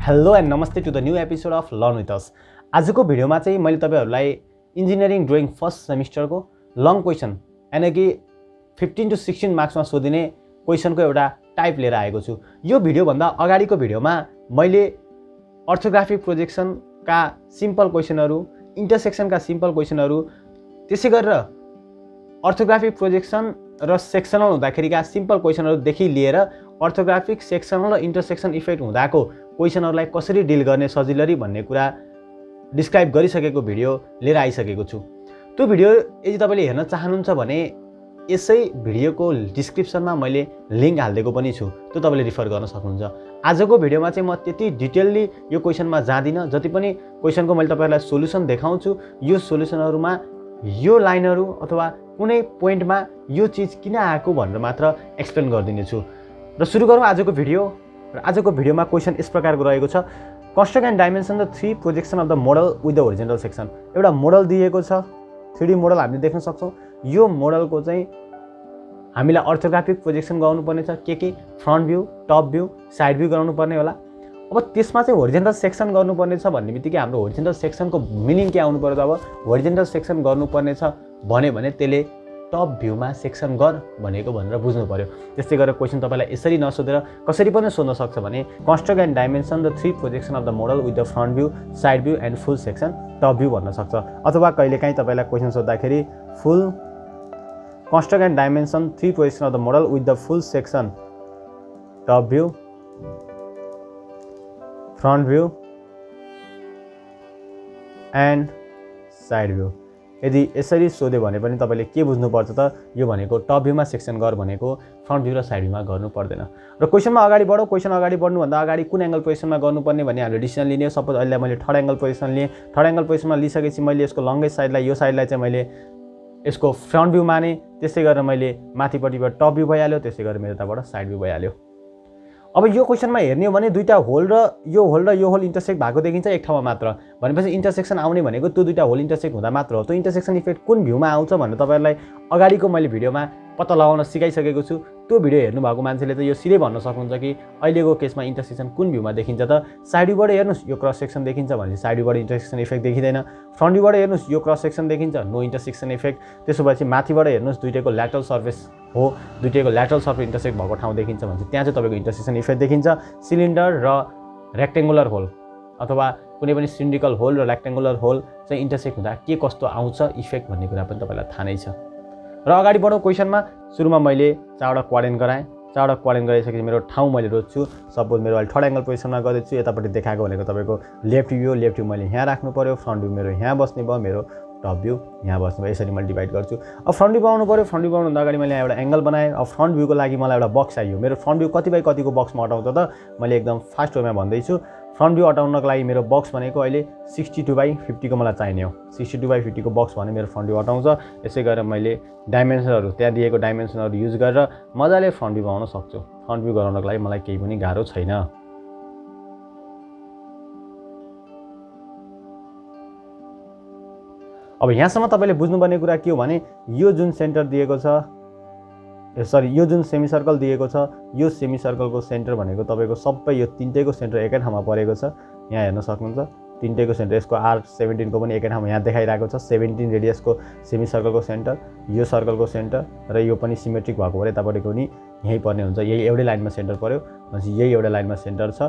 Hello and नमस्ते to the new episode of learn with us. आजको भिडियोमा चाहिँ मैले तपाईहरुलाई इन्जिनियरिङ ड्रइङ फर्स्ट सेमिस्टरको लङ क्वेशन यानी कि 15 to 16 मार्क्समा सोधिने क्वेशनको एउटा टाइप लिएर आएको छु। यो भिडियो भन्दा अगाडिको भिडियोमा मैले अर्थोग्राफिक प्रोजेक्सनका सिम्पल क्वेशनहरु, इन्टरसेक्सनका सिम्पल क्वेशनहरु, त्यसै गरेर अर्थोग्राफिक प्रोजेक्सन र सेक्सनल हुँदाखेरिका सिम्पल क्वेशनहरु देखि लिएर अर्थोग्राफिक सेक्सनल र इन्टरसेक्सन इफेक्ट हुँदाको क्वेशनहरुलाई कसरी डिल गर्ने सजिलरी भन्ने कुरा डिस्क्राइब गरिसकेको भिडियो लिएर आइसकेको छु। त्यो भिडियो यदि तपाईले हेर्न चाहनुहुन्छ भने यसै भिडियोको डिस्क्रिप्सनमा मैले लिंक हाल्दिएको पनि छु, त्यो तपाईले रिफर गर्न सक्नुहुन्छ। आजको भिडियोमा चाहिँ म त्यति डिटेलली यो क्वेशनमा जादिन, जति पनि क्वेशनको मैले तपाईहरुलाई सोलुसन देखाउँछु यो सोलुसनहरुमा यो लाइनहरु अथवा कुनै पोइन्टमा यो चीज किन आएको भनेर मात्र एक्सप्लेन गर्दिनेछु। र सुरु गरौँ आजको भिडियो। र आजको भिडियोमा क्वेशन यस प्रकारको रहेको छ, construct and dimension the 3 projection of the model with the horizontal section. एउटा मोडल दिएको छ, 3D मोडल हामीले देख्न सक्छौं। यो मोडलको चाहिँ हामीलाई अर्थोग्राफिक प्रोजेक्सन गर्नुपर्ने छ, के front view, top view, side view गराउनु पर्ने होला। अब त्यसमा चाहिँ होरिजेन्टल सेक्सन गर्नुपर्ने छ भन्नेबित्तिकै हाम्रो होरिजेन्टल सेक्सनको मिनिङ के आउनु पर्यो त? अब होरिजेन्टल सेक्सन गर्नुपर्ने छ भने त्यसले टप भ्यूमा सेक्सन गर भनेको भनेर बुझ्नु पर्यो। त्यस्तै गरेर क्वेशन तपाईलाई यसरी नसोधेर कसरी पनि सोध्न सक्छ भने construct and dimension the 3 projection of the model with the front view, side view and full section top view भन्न सक्छ। अथवा कहिलेकाहीँ तपाईलाई क्वेशन सोध्दाखेरि full construct and dimension 3 projection of the model with the full section top view, front view and side view. यदि यसरी सोध्यो भने पनि तपाईले के बुझ्नुपर्छ त? यो भनेको टप भ्यूमा सेक्सन गर भनेको फ्रन्ट भ्यू र साइड भ्यूमा गर्नु पर्दैन। र क्वेशनमा अगाडि बढौँ। क्वेशन अगाडि बढ्नु भन्दा अगाडि कुन एंगल पोजिसनमा गर्नुपर्ने भन्ने हामीले डिसिजन लिने। सपोज अहिले मैले थर्ड एंगल पोजिसन लिए। थर्ड एंगल पोजिसनमा लिइसकेपछि मैले यसको लङ्गेस्ट साइडलाई, यो साइडलाई चाहिँ मैले यसको फ्रन्ट भ्यू माने। त्यसै गरेर मैले माथिपट्टिबाट टप भ्यू भइहाल्यो, त्यसै गरेर मेरो यताबाट साइड भ्यू भइहाल्यो। अब यो क्वेशनमा हेर्ने हो भने दुईटा होल र यो होल इन्टरसेक्ट भएको देखिन्छ एक ठाउँमा मात्र। भनेपछि इन्टरसेक्सन आउने भनेको त्यो दुईटा होल इन्टरसेक्ट हुँदा मात्र हो। त्यो इन्टरसेक्सन इफेक्ट कुन भ्यूमा आउँछ भनेर तपाईहरुलाई अगाडिको मैले भिडियोमा पत्ता लगाउन सिकाइसकेको छु। त्यो भिडियो हेर्नु भएको मान्छेले त यो सिधै भन्न सक्नुहुन्छ कि अहिलेको केसमा इन्टरसेक्सन कुन भ्यूमा देखिन्छ त? साइड भ्यूबाट हेर्नुस् यो क्रस सेक्सन देखिन्छ भने साइड भ्यूबाट इन्टरसेक्सन इफेक्ट देखिदैन। फ्रन्ट भ्यूबाट हेर्नुस् यो क्रस सेक्सन देखिन्छ, नो इन्टरसेक्सन इफेक्ट। त्यसोपछि माथिबाट हेर्नुस् दुईटैको ल्याटरल सर्फेस हो, दुईटैको ल्याटरल सर्फेस इन्टरसेक्ट भएको ठाउँ देखिन्छ भने त्यहाँ चाहिँ तपाईको इन्टरसेक्सन इफेक्ट देखिन्छ। सिलिन्डर र रेक्टेङ्गुलर होल अथवा कुनै पनि सिलिन्ड्रिकल होल र रेक्टेङ्गुलर होल चाहिँ इन्टरसेक्ट हुँदा के कस्तो आउँछ इफेक्ट भन्ने कुरा पनि तपाईलाई थाहा नै छ। र अगाडि बढौँ क्वेशनमा। सुरुमा मैले चारवटा क्वाड्रेन्ट गराएँ। चारवटा क्वाड्रेन्ट गरिसकेपछि मेरो ठाउँ मैले रोज्छु। सपोज मेरो अहिले थर्ड एंगल पोजिसनमा गर्दैछु। यतापट्टि देखाएको भनेको तपाईको लेफ्ट भ्यू मैले यहाँ राख्नु पर्यो, फ्रन्ट भ्यू मेरो यहाँ बस्ने भयो, मेरो टप भ्यू यहाँ बस्नु भयो। यसरी मैले डिभाइड गर्छु। अब फ्रन्ट भ्यू बनाउनु पर्यो। फ्रन्ट भ्यू बनाउनु अगाडि मैले एउटा एंगल बनाएँ। अब फ्रन्ट भ्यूको लागि मलाई एउटा बक्स चाहियो। मेरो फ्रन्ट भ्यू कति बाइ कतिको बक्समा अटाउँछ त? मैले एकदम फास्ट वेमा भन्दैछु। फ्रन्ट भ्यू अटाउनको लागि मेरो बक्स भनेको अहिले 62/50 को मलाई चाहिने हो। 62/50 को बक्स भने मेरो फ्रन्ट भ्यू अटाउँछ। यसै गरेर मैले डाइमेन्सनहरु, त्यहाँ दिएको डाइमेन्सनहरु युज गरेर मजाले फ्रन्ट भ्यू बनाउन सक्छु। फ्रन्ट भ्यू गराउनको लागि मलाई केही पनि गाह्रो छैन। अब यहाँसम्म तपाईले बुझ्नुपर्ने कुरा के हो भने यो जुन सेन्टर दिएको छ, यो जुन सेमी सर्कल दिएको छ, यो सेमी सर्कलको सेन्टर भनेको तपाईको सबै यो तीनटैको सेन्टर एकै ठाउँमा परेको छ। यहाँ हेर्न सक्नुहुन्छ तीनटैको सेन्टर। यसको R17 को पनि एकै ठाउँमा यहाँ देखाइरहेको छ। 17 रेडियसको सेमी सर्कलको सेन्टर, यो सर्कलको सेन्टर र यो पनि सिमेट्रिक भएको भएर यतापट्टिको पनि यही पर्ने हुन्छ। यही एउटै लाइनमा सेन्टर पर्यो भनेपछि यही एउटा लाइनमा सेन्टर छ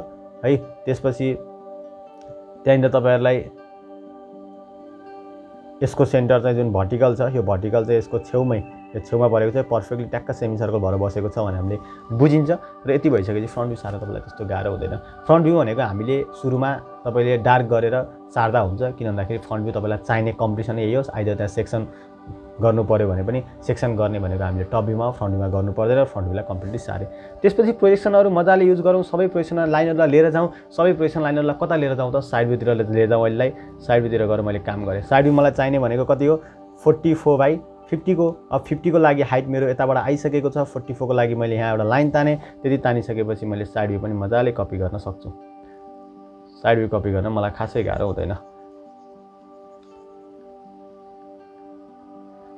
है। त्यसपछि त्यहाँनिर तपाईहरुलाई यसको सेन्टर चाहिँ जुन भर्टिकल छ, यो भर्टिकल चाहिँ यसको छेउमा परेको छ। पर्फेक्टली ट्याक्क सेमी सर्कल भएर बसेको छ भने हामीले बुझिन्छ। र यति भइसकेपछि फ्रन्ट भ्यू सार्न तपाईलाई त्यस्तो गाह्रो हुँदैन। फ्रन्ट भ्यू भनेको हामीले सुरुमा तपाईले डार्क गरेर सार्दा हुन्छ, किन भन्दाखेरि फ्रन्ट भ्यू तपाईलाई चाहिने कम्प्लिसन यही होस्। आइदर त्यहाँ सेक्सन गर्नु पर्यो भने पनि सेक्सन गर्ने भनेको हामीले टप भ्यूमा फ्रन्ट भ्यूमा गर्नु पर्दैन। फ्रन्ट भ्यूलाई कम्प्लिटली सारे। त्यसपछि प्रोजेक्सनहरु मजाले युज गरौँ। सबै प्रोजेक्सन लाइनहरुलाई लिएर जाउँ। सबै प्रोजेक्सन लाइनहरुलाई कता लिएर जाउँ त? साइड भ्यूतिर लिएर जाउँ। अहिलेलाई साइड भ्यूतिर गएर मैले काम गरेँ। साइड भ्यू मलाई चाहिने भनेको कति हो? 44/50 को। अब 50 को लागि हाइट मेरो यताबाट आइसकेको छ। 44 को लागि मैले यहाँ एउटा लाइन ताने। त्यति तानिसकेपछि मैले साइड भ्यू पनि मजाले कपी गर्न सक्छु। साइड भ्यू कपी गर्न मलाई खासै गाह्रो हुँदैन।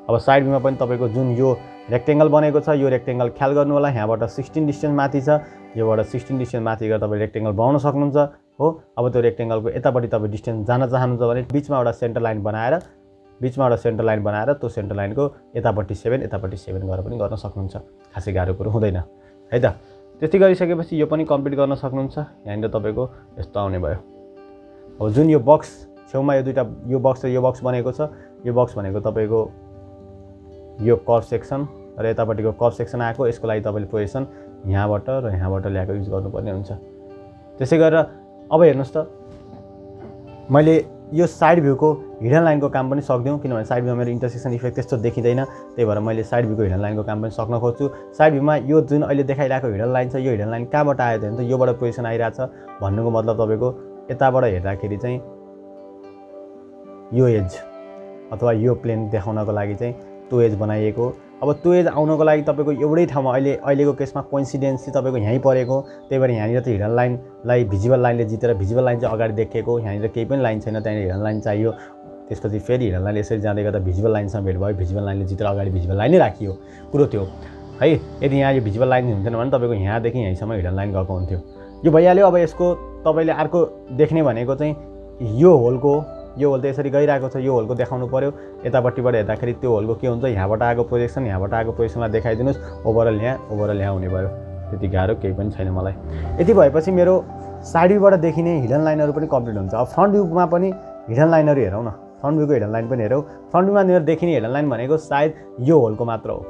अब साइड भ्यूमा पनि तपाईको जुन यो रेक्टेंगल बनेको छ, यो रेक्टेंगल ख्याल गर्नु होला। यहाँबाट 16 डिस्टेन्स माथि छ, योबाट 16 डिस्टेन्स माथि गएर तपाईले रेक्टेंगल बनाउन सक्नुहुन्छ। हो। अब त्यो रेक्टेङ्गलको यतापट्टि तपाईँ डिस्टेन्स जान चाहनुहुन्छ भने बिचमा एउटा सेन्टर लाइन बनाएर त्यो सेन्टर लाइनको यतापट्टि 7 यतापट्टि 7 गरेर पनि गर्न सक्नुहुन्छ। खासै गाह्रो कुरो हुँदैन है त। त्यति गरिसकेपछि यो पनि कम्प्लिट गर्न सक्नुहुन्छ। यहाँनिर तपाईँको यस्तो आउने भयो। अब जुन यो बक्स छेउमा यो दुईवटा यो बक्स र यो बक्स बनेको छ, यो बक्स भनेको तपाईँको यो कर्भ सेक्सन र यतापट्टिको कर्भ सेक्सन आएको। यसको लागि तपाईँले पोजिसन यहाँबाट र यहाँबाट ल्याएको युज गर्नुपर्ने हुन्छ। त्यसै गरेर अब हेर्नुहोस् त, मैले यो साइड भ्यूको हिडन लाइनको काम पनि सक्दिउँ, किनभने साइड भ्यूमा मेरो इन्टरसेक्सन इफेक्ट त्यस्तो देखिँदैन। त्यही भएर मैले साइड भ्यूको हिडन लाइनको काम पनि सक्न खोज्छु। साइड भ्यूमा यो जुन अहिले देखाइरहेको हिडन लाइन छ, यो हिडन लाइन कहाँबाट आयो त भने योबाट पोजिसन आइरहेछ भन्नुको मतलब तपाईँको यताबाट हेर्दाखेरि चाहिँ यो एज अथवा यो प्लेन देखाउनको लागि चाहिँ त्यो एज बनाइएको। अब त्यो एज आउनको लागि तपाईँको एउटै ठाउँमा अहिलेको केसमा कोइन्सिडेन्स चाहिँ तपाईँको यहीँ परेको। त्यही भएर यहाँनिर चाहिँ हिडन लाइनलाई भिजिबल लाइनले जितेर भिजिबल लाइन चाहिँ अगाडि देखिएको। यहाँनिर केही पनि लाइन छैन, त्यहाँनिर हिडन लाइन चाहियो। त्यसपछि फेरि हिडन लाइन यसरी जाँदै गर्दा भिजिबल लाइनसँग भेट भयो, भिजिबल लाइनले जितेर अगाडि भिजिबल लाइनै राखियो कुरो थियो है। यदि यहाँ यो भिजिबल लाइन हुन्थेन भने तपाईँको यहाँदेखि यहीँसम्म हिडन लाइन गएको हुन्थ्यो। यो भइहाल्यो। अब यसको तपाईँले अर्को देख्ने भनेको चाहिँ यो होल त यसरी गइरहेको छ, यो होलको देखाउनु पर्यो। यतापट्टिबाट हेर्दाखेरि त्यो होलको के हुन्छ, यहाँबाट आएको प्रोजेक्सन प्रोजेक्सनलाई देखाइदिनुहोस्। ओभरअल यहाँ हुने भयो। त्यति गाह्रो केही पनि छैन मलाई। यति भएपछि मेरो साइड भ्यूबाट देखिने हिडन लाइनहरू पनि कम्प्लिट हुन्छ। अब फ्रन्ट भ्यूमा पनि हिडन लाइनहरू हेरौँ न। फ्रन्ट भ्यूको हिडन लाइन पनि हेरौँ। फ्रन्ट भ्यूमा मेरो देखिने हिडन लाइन भनेको सायद यो होलको मात्र हो।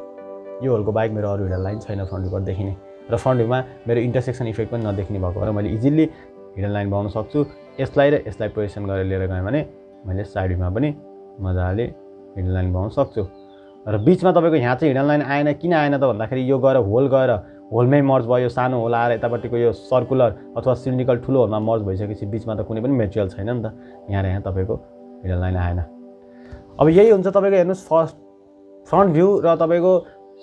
यो होलको बाहेक मेरो अरू हिडन लाइन छैन फ्रन्ट भ्यूबाट देखिने। र फ्रन्ट भ्यूमा मेरो इन्टरसेक्सन इफेक्ट पनि नदेखिने भएको भएर मैले इजिली हिडन लाइन बनाउन सक्छु। यसलाई र यसलाई पोजिसन गरेर लिएर गएँ भने मैले साइड भ्यूमा पनि मजाले हिडन लाइन बनाउन सक्छु। र बिचमा तपाईँको यहाँ चाहिँ हिडन लाइन आएन। किन आएन त भन्दाखेरि यो गएर होलमै मर्ज भयो। सानो होल आएर यतापट्टिको यो सर्कुलर अथवा सिलिन्ड्रिकल ठुलो होलमा मर्ज भइसकेपछि बिचमा त कुनै पनि मेटेरियल छैन नि त। यहाँ तपाईँको हिडन लाइन आएन। अब यही हुन्छ तपाईँको हेर्नुहोस्, फ्रन्ट भ्यू र तपाईँको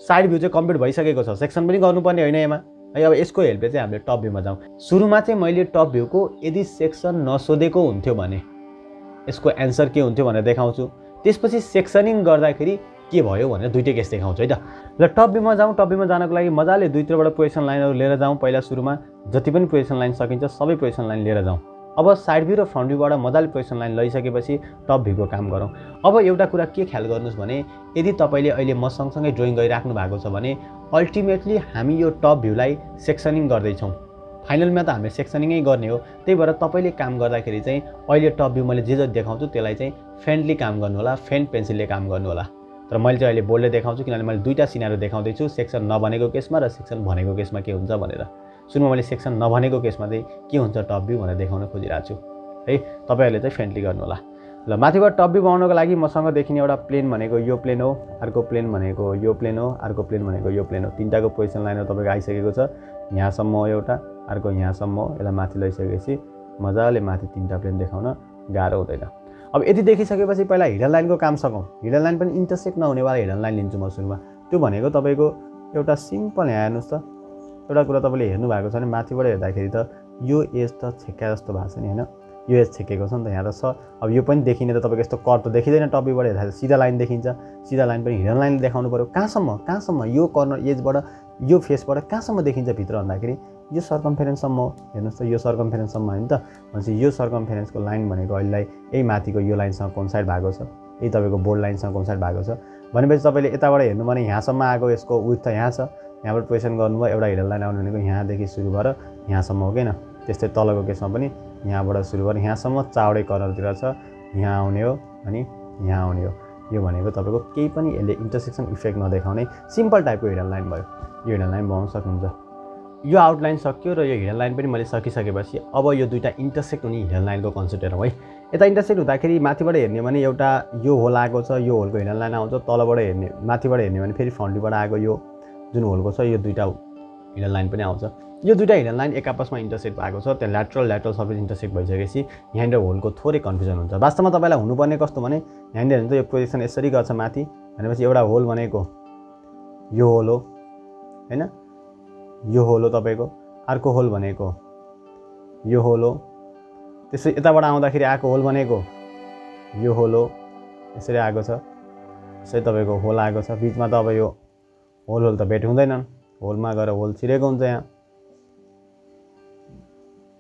साइड भ्यू चाहिँ कम्प्लिट भइसकेको छ। सेक्सन पनि गर्नुपर्ने होइन यसमा है। अब यसको हेल्पले चाहिँ हामीले टप भ्यूमा जाउँ। सुरुमा चाहिँ मैले टप भ्यूको यदि सेक्सन नसोधेको हुन्थ्यो भने यसको एन्सर के हुन्थ्यो भनेर देखाउँछु। त्यसपछि सेक्सनिङ गर्दाखेरि के भयो भनेर दुईटै केस देखाउँछु है त। ल टप भ्यूमा जाउँ। टप भ्यूमा जानको लागि मजाले दुईतिरबाट पोजिसन लाइनहरू लिएर जाउँ। पहिला सुरुमा जति पनि पोजिसन लाइन सकिन्छ सबै पोजिसन लाइन लिएर जाउँ। अब साइड भ्यू र फ्रन्ट भ्यूबाट मजाले पोजिसन लाइन लैसकेपछि टप भ्यूको काम गरौँ। अब एउटा कुरा के ख्याल गर्नुहोस् भने यदि तपाईँले अहिले म सँगसँगै ड्रइङ गरिराख्नु भएको छ भने अल्टिमेटली हामी यो टप भ्यूलाई सेक्सनिङ गर्दैछौँ। फाइनलमा त हामीले सेक्सनिङै गर्ने हो। त्यही भएर तपाईँले काम गर्दाखेरि चाहिँ अहिले टप भ्यू मैले जे जति देखाउँछु त्यसलाई चाहिँ फेन्टली काम गर्नु होला, फेन्ट पेन्सिलले काम गर्नु होला। तर मैले चाहिँ अहिले बोल्डले देखाउँछु किनभने मैले दुईवटा सिनारियो देखाउँदैछु, सेक्सन नभनेको केसमा र सेक्सन भनेको केसमा के हुन्छ भनेर। सुरुमा मैले सेक्सन नभनेको केसमा चाहिँ के हुन्छ टप भ्यू भनेर देखाउन खोजिरहेको छु है। तपाईँहरूले चाहिँ फेन्टली गर्नु होला। ल माथिबाट टप भ्यू बनाउनको लागि मसँग देखिने एउटा प्लेन भनेको यो प्लेन हो, अर्को प्लेन भनेको यो प्लेन हो, अर्को प्लेन भनेको यो प्लेन हो। तिनटाको पोजिसन लाइनहरू तपाईँको आइसकेको छ। यहाँसम्म हो एउटा, अर्को यहाँसम्म हो। यसलाई माथि लैसकेपछि मजाले माथि तिनवटा प्लेन देखाउन गाह्रो हुँदैन। अब यति देखिसकेपछि पहिला हिडन लाइनको काम सकौँ। हिडन लाइन पनि इन्टरसेक्ट नहुनेवाला हिडन लाइन लिन्छु म सुरुमा। त्यो भनेको तपाईँको एउटा सिम्पल यहाँ हेर्नुहोस् त, एउटा कुरा तपाईँले हेर्नु भएको छ भने माथिबाट हेर्दाखेरि त यो एज त छेक्का जस्तो भएको छ नि होइन, यो एज छेकेको छ नि त यहाँ त छ। अब यो पनि देखिने त तपाईँको यस्तो कर्भ त देखिँदैन। टप भ्यूबाट हेर्दाखेरि सिधा लाइन देखिन्छ। सिधा लाइन पनि हिडन लाइनले देखाउनु पऱ्यो। कहाँसम्म यो कर्नर एजबाट यो फेसबाट कहाँसम्म देखिन्छ भित्र भन्दाखेरि यो सर्कमफेरेन्ससम्म हो। हेर्नुहोस् त यो सर्कमफेरेन्ससम्म होइन त। भनेपछि यो सर्कमफेरेन्सको लाइन भनेको अहिलेलाई यही माथिको यो लाइनसँग कोइन्साइड भएको छ, यही तपाईँको बोल्ड लाइनसँग कोइन्साइड भएको छ। भनेपछि तपाईँले यताबाट हेर्नु भने यहाँसम्म आएको यसको विड्थ त यहाँ छ। यहाँबाट पोजिसन गर्नुभयो, एउटा हिडन लाइन आउनु भनेको यहाँदेखि सुरु भएर यहाँसम्म हो किन। त्यस्तै तलको केसमा पनि यहाँबाट सुरु भएर यहाँसम्म चाउडै कर्नरतिर छ, यहाँ आउने हो अनि यहाँ आउने हो। यो भनेको तपाईँको केही पनि यसले इन्टरसेक्सन इफेक्ट नदेखाउने सिम्पल टाइपको हिडन लाइन भयो। यो हिडन लाइन बनाउन सक्नुहुन्छ। यो आउटलाइन सक्यो र यो हिडन लाइन पनि मैले सकिसकेपछि अब यो दुईवटा इन्टरसेक्ट हुने हिडन लाइनको कन्सेप्ट हेरौँ है। यता इन्टरसेक्ट हुँदाखेरि माथिबाट हेर्ने भने एउटा यो होल आएको छ, यो होलको हिडन लाइन आउँछ। तलबाट हेर्ने माथिबाट हेर्ने भने फेरि फ्रन्ट भ्यूबाट आएको यो जुन होलको छ यो दुईवटा हिडन लाइन पनि आउँछ। यो दुईवटा हिडन लाइन एक आपसमा इन्टरसेक्ट भएको छ। त्यहाँ ल्याटरल सर्फेस इन्टरसेक्ट भइसकेपछि यहाँनिर होलको थोरै कन्फ्युजन हुन्छ। वास्तवमा तपाईँलाई हुनुपर्ने कस्तो भने यहाँनिर हेर्नु त यो पोजिसन यसरी गर्छ माथि भनेपछि एउटा होल भनेको यो होल हो होइन, यो होल हो तपाईँको। अर्को होल भनेको यो होल हो। त्यसै यताबाट आउँदाखेरि आएको होल भनेको यो होल हो। यसरी आएको छ, यसरी तपाईँको होल आएको छ। बिचमा त अब यो होल त भेट हुँदैनन्, होलमा गएर होल छिरेको हुन्छ यहाँ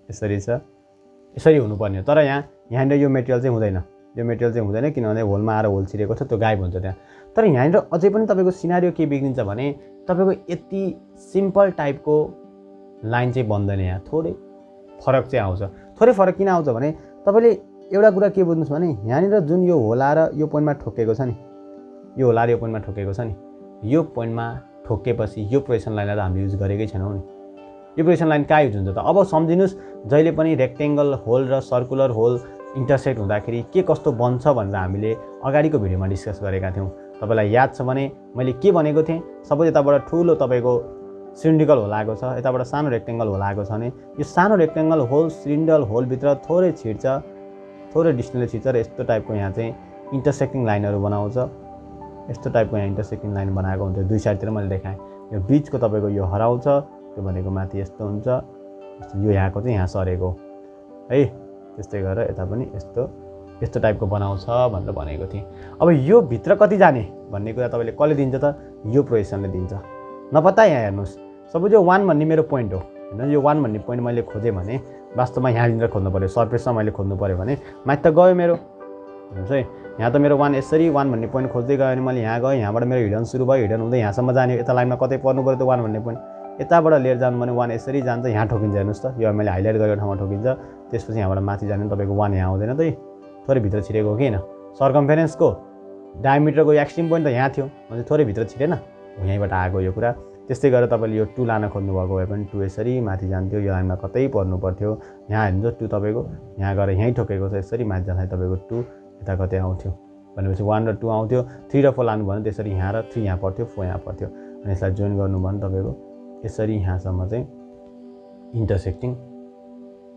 यसरी छ। यसरी हुनुपर्ने हो। तर यहाँनिर यो मेटेरियल चाहिँ हुँदैन, यो मेटेरियल चाहिँ हुँदैन, किनभने होलमा आएर होल छिरेको छ, त्यो गायब हुन्छ त्यहाँ। तर यहाँनिर अझै पनि तपाईँको सिनारियो के बिग्रिन्छ भने तपाईँको यति सिम्पल टाइपको लाइन चाहिँ बन्दैन। यहाँ थोरै फरक चाहिँ आउँछ। थोरै फरक किन आउँछ भने तपाईँले एउटा कुरा के बुझ्नुहोस् भने यहाँनिर जुन यो होल आएर यो पोइन्टमा ठोकेको छ नि, यो होल आएर यो पोइन्टमा ठोकेको छ नि, यो पोइन्टमा ठोकेपछि यो प्रोजेक्सन लाइनलाई त हामीले युज गरेकै छैनौँ नि। यो प्रोजेक्सन लाइन कहाँ युज हुन्छ त? अब सम्झिनुहोस्, जहिले पनि रेक्टेङ्गल होल र सर्कुलर होल इन्टरसेक्ट हुँदाखेरि के कस्तो बन्छ भनेर हामीले अगाडिको भिडियोमा डिस्कस गरेका थियौँ। तपाईँलाई याद छ भने मैले के भनेको थिएँ? सपोज यताबाट ठुलो तपाईँको सिलिन्ड्रिकल होल आएको छ, यताबाट सानो रेक्टेङ्गल होल आएको छ भने यो सानो रेक्टेङ्गल होल सिलिन्डर होलभित्र थोरै छिर्छ, थोरै डिस्टेन्सले छिर्छ र यस्तो टाइपको यहाँ चाहिँ इन्टरसेक्टिङ लाइनहरू बनाउँछ। यस्तो टाइपको यहाँ इन्टरसेक्टिङ लाइन बनाएको हुन्छ। दुई साइडतिर मैले देखाएँ। यो बिचको तपाईँको यो हराउँछ, त्यो भनेको माथि यस्तो हुन्छ, यो यहाँको चाहिँ यहाँ सरेको है। त्यस्तै गरेर यता पनि यस्तो टाइपको बनाउँछ भनेर भनेको थिएँ। अब यो भित्र कति जाने भन्ने कुरा तपाईँले कसले दिन्छ त? यो प्रोजेक्सनले दिन्छ। नपत्ता यहाँ हेर्नुहोस्, सपोज यो 1 भन्ने मेरो पोइन्ट हो होइन, यो 1 भन्ने पोइन्ट मैले खोजेँ भने वास्तवमा यहाँनिर खोज्नु पऱ्यो, सर्फेसमा मैले खोज्नु पऱ्यो भने माथि त गयो मेरो, हेर्नुहोस् है। यहाँ त मेरो 1 यसरी 1 भन्ने पोइन्ट खोज्दै गयो भने मैले यहाँ गएँ, यहाँबाट मेरो हिडन सुरु भयो, हिडन हुँदै यहाँसम्म जाने, यता लाइनमा कतै पर्नु पऱ्यो त 1 भन्ने पोइन्ट, यताबाट लिएर जानु भने 1 यसरी जान्छ, यहाँ ठोकिन्छ। हेर्नुहोस् त, यो मैले हाइलाइट गरेको ठाउँमा ठोकिन्छ। त्यसपछि यहाँबाट माथि जाने तपाईँको 1 यहाँ आउँदैन त, थोरै भित्र छिरेको हो कि होइन? सर्कम्फेरेन्सको डायमिटरको एक्सट्रिम पोइन्ट त यहाँ थियो, भने थोरै भित्र छिरेन, यहीँबाट आएको यो कुरा। त्यस्तै गरेर तपाईँले यो 2 लान खोज्नुभएको भए पनि 2 यसरी माथि जान्थ्यो, यो लाइनमा कतै पर्नु पर्थ्यो। यहाँ हेर्नुहोस् 2 तपाईँको यहाँ गएर यहीँ ठोकेको छ, यसरी माथि जाँदाखेरि तपाईँको 2 यता कतै आउँथ्यो भनेपछि 1 र 2 आउँथ्यो। 3 र 4 लानु भयो भने त्यसरी यहाँ र 3 यहाँ पर्थ्यो, 4 यहाँ पर्थ्यो। अनि यसलाई जोइन गर्नु भयो भने तपाईँको यसरी यहाँसम्म चाहिँ इन्टरसेक्टिङ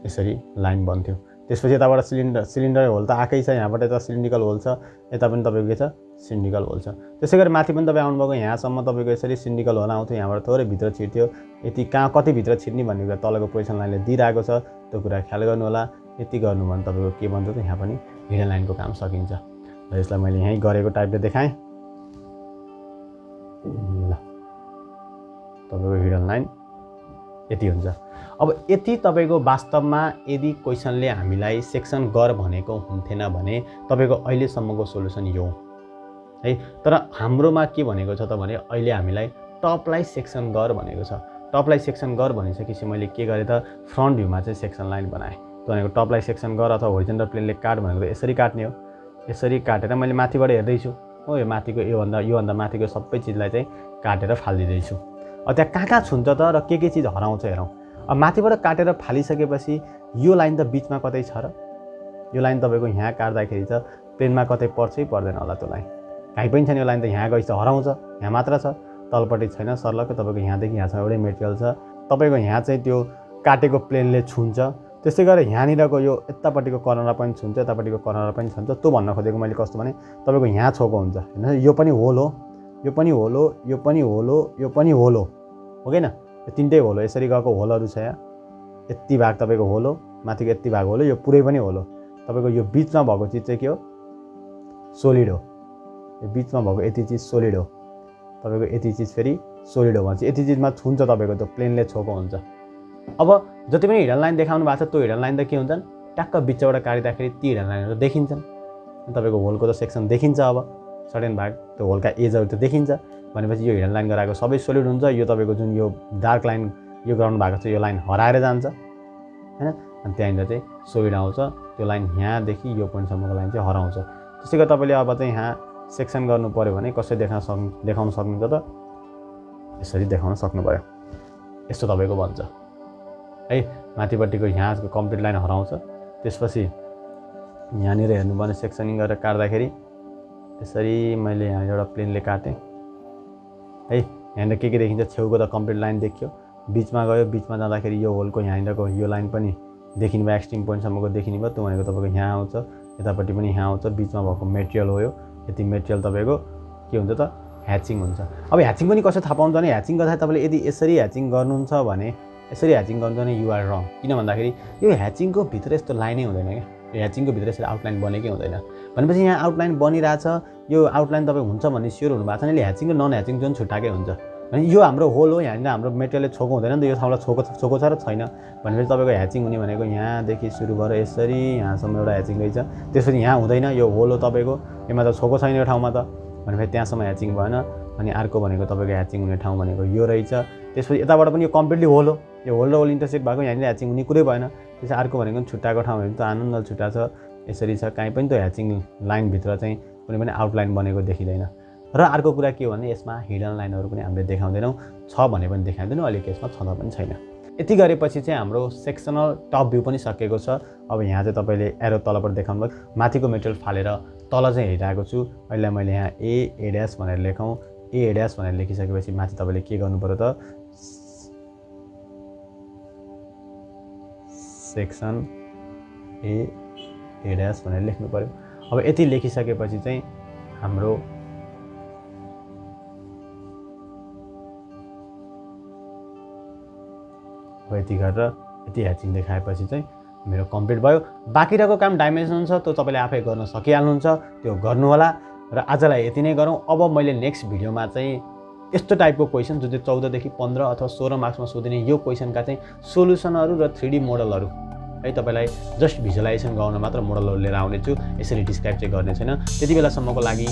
यसरी लाइन बन्थ्यो। त्यसपछि यताबाट सिलिन्डर होल त आएकै छ, यहाँबाट यता सिलिन्ड्रिकल होल छ, यता पनि तपाईँको के छ? सिलिन्ड्रिकल होल छ। त्यसै गरी माथि पनि तपाईँ आउनुभएको यहाँसम्म तपाईँको यसरी सिलिन्ड्रिकल होल आउँथ्यो, यहाँबाट थोरै भित्र छिर्थ्यो। यति कहाँ कति भित्र छिर्ने भन्ने कुरा तलको पोजिसन लाइनले दिइरहेको छ, त्यो कुरा ख्याल गर्नु होला। यति गर्नु भने तपाईँको के भन्छ त, यहाँ पनि हिडन लाइनको काम सकिन्छ। र यसलाई मैले यहीँ गरेको टाइपले देखाएँ। ल तपाईँको हिडन लाइन यति हुन्छ। अब यति तपाईँको वास्तवमा यदि क्वेसनले हामीलाई सेक्सन गर भनेको हुन्थेन भने तपाईँको अहिलेसम्मको सोल्युसन यो है। तर हाम्रोमा के भनेको छ त भने अहिले हामीलाई टपलाई सेक्सन गर भनेको छ। टपलाई सेक्सन गर भनिसकेपछि मैले के गरेँ त, फ्रन्ट भ्यूमा चाहिँ सेक्सन लाइन बनाएँ। त्यो भनेको टपलाई सेक्सन गर अथवा होरिजन्टल प्लेनले काट भनेको त यसरी काट्ने हो। यसरी काटेर मैले माथिबाट हेर्दैछु हो, यो माथिको योभन्दा माथिको सबै चिजलाई चाहिँ काटेर फालिदिँदैछु। अब त्यहाँ कहाँ छुन्छ त र के चिज हराउँछ हेरौँ। अब माथिबाट काटेर फालिसकेपछि यो लाइन त बिचमा कतै छ र? यो लाइन तपाईँको यहाँ काट्दाखेरि त प्लेनमा कतै पर्छै पर्दैन होला त्यो लाइन, कहीँ पनि छैन। यो लाइन त यहाँ गएपछि त हराउँछ, यहाँ मात्र छ, तलपट्टि छैन। सर्लक्कै तपाईँको यहाँदेखि यहाँसम्म एउटै मेटेरियल छ, तपाईँको यहाँ चाहिँ त्यो काटेको प्लेनले छुन्छ। त्यस्तै गरेर यहाँनिरको यो यतापट्टिको कर्नर पनि छुन्छ, यतापट्टिको कर्नर पनि छुन्छ। त्यो भन्न खोजेको मैले कस्तो भने तपाईँको यहाँ छोको हुन्छ होइन, यो पनि होल हो, यो पनि होल हो, यो पनि होल हो, यो पनि होल हो कि न? यो तिनटै होल हो। यसरी गएको होलहरू छ यहाँ, यति भाग तपाईँको होल हो, माथिको यति भाग होल हो, यो पुरै पनि होल हो। तपाईँको यो बिचमा भएको चिज चाहिँ के हो? सोलिड हो। यो बिचमा भएको यति चिज सोलिड हो, तपाईँको यति चिज फेरि सोलिड हो भन्छ। यति चिजमा छुन्छ तपाईँको त्यो प्लेनले छोको हुन्छ। अब जति पनि हिडन लाइन देखाउनु भएको छ त्यो हिडन लाइन त के हुन्छन्? ट्याक्क बिचबाट काटिँदाखेरि ती हिडन लाइनहरू देखिन्छन्। तपाईँको होलको त सेक्सन देखिन्छ, अब सर्टेन भाग त्यो होलका एजहरू त देखिन्छ भनेपछि यो हिडन लाइन गराएको सबै सोलिड हुन्छ। यो तपाईँको जुन यो डार्क लाइन यो गराउनु भएको छ यो लाइन हराएर जान्छ होइन, अनि त्यहाँनिर चाहिँ सोलिड आउँछ। त्यो लाइन यहाँदेखि यो पोइन्टसम्मको लाइन चाहिँ हराउँछ। त्यसै गरी तपाईँले अब चाहिँ यहाँ सेक्सन गर्नु पऱ्यो भने कसरी देखाउन सक्नुहुन्छ त? यसरी देखाउन सक्नु पऱ्यो। यस्तो तपाईँको भन्छ है। माथिपट्टिको यहाँको कम्प्लिट लाइन हराउँछ। त्यसपछि यहाँनिर हेर्नु भने सेक्सनिङ गरेर काट्दाखेरि यसरी मैले यहाँ एउटा प्लेनले काटेँ है। यहाँनिर के देखिन्छ? छेउको त कम्प्लिट लाइन देखियो, बिचमा गयो, बिचमा जाँदाखेरि यो होलको यहाँनिरको यो लाइन पनि देखिने भयो, एक्सट्रिम पोइन्टसम्मको देखिने भयो। त्यो भनेको तपाईँको यहाँ आउँछ, यतापट्टि पनि यहाँ आउँछ, बिचमा भएको मेटेरियल हो यो। यति मेटेरियल तपाईँको के हुन्छ त? ह्याचिङ हुन्छ। अब ह्याचिङ पनि कसरी थाहा पाउँछ भने ह्याचिङ गर्दाखेरि तपाईँले यदि यसरी ह्याचिङ गर्नुहुन्छ भने, यसरी ह्याचिङ गर्नुहुन्छ भने युआर रङ। किन भन्दाखेरि यो ह्याचिङको भित्र यस्तो लाइनै हुँदैन क्या, यो ह्याचिङको भित्र यसरी आउटलाइन बनेकै हुँदैन। भनेपछि यहाँ आउटलाइन बनिरहेछ, यो आउटलाइन तपाईँ हुन्छ भन्ने स्योर हुनुभएको छ भने यसले ह्याचिङ र नन ह्याचिङ जोन छुट्टाएकै हुन्छ। भने यो हाम्रो होल हो, यहाँनिर हाम्रो मेटेरियलले छोको हुँदैन नि त, यो ठाउँलाई छोको छ र छैन भनेपछि तपाईँको ह्याचिङ हुने भनेको यहाँदेखि सुरु भएर यसरी यहाँसम्म एउटा ह्याचिङ रहेछ। त्यसपछि यहाँ हुँदैन, यो होल हो तपाईँको, यसमा त छोको छैन यो ठाउँमा त, भनेपछि त्यहाँसम्म ह्याचिङ भएन। अनि अर्को भनेको तपाईँको ह्याचिङ हुने ठाउँ भनेको यो रहेछ। त्यसपछि यताबाट पनि यो कम्प्लिटली होल हो, यो होल र होल इन्टरसेक्ट भएको, यहाँनिर ह्याचिङ हुने कुरै भएन। त्यसपछि अर्को भनेको छुट्टाएको ठाउँ हेर्नु त आनन्द छुट्टा छ, यसरी छ, काहीँ पनि त ह्याचिङ लाइनभित्र चाहिँ कुनै पनि आउटलाइन बनेको देखिँदैन। र अर्को कुरा के हो भने यसमा हिडन लाइनहरू पनि हामीले देखाउँदैनौँ, छ भने पनि देखाउँदैनौँ, अहिले केसमा छँदा पनि छैन। यति गरेपछि चाहिँ हाम्रो सेक्सनल टप भ्यू पनि सकिएको छ। अब यहाँ चाहिँ तपाईँले एरो तलबाट देखाउनु भयो, माथिको मेटेरियल फालेर तल चाहिँ हेरिरहेको छु। अहिले मैले यहाँ ए ड्यास भनेर लेखौँ, ए ड्यास भनेर लेखिसकेपछि माथि तपाईँले के गर्नु पर्यो त सेक्सन ए ड्यास भनेर लेख्नु पर्यो। अब यति लेखिसकेपछि चाहिँ हाम्रो अब यति गरेर यति ह्याचिङ देखाएपछि चाहिँ मेरो कम्प्लिट भयो। बाँकी रहेको काम डाइमेन्सन छ त्यो तपाईँले आफै गर्न सकिहाल्नुहुन्छ, त्यो गर्नु होला। र आजलाई यति नै गरौँ। अब मैले नेक्स्ट भिडियोमा चाहिँ यस्तो टाइपको क्वेसन जुन चाहिँ 14 देखि 15 अथवा 16 मार्क्समा सोधिने यो क्वेसनका चाहिँ सोल्युसनहरू र 3D मोडलहरू है तपाईँलाई जस्ट भिजुअलाइजेसन गर्न मात्र मोडलहरू लिएर आउनेछु, यसरी डिस्क्राइब चाहिँ गर्ने छैन। त्यति बेलासम्मको लागि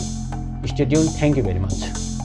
stay tune, thank you very much.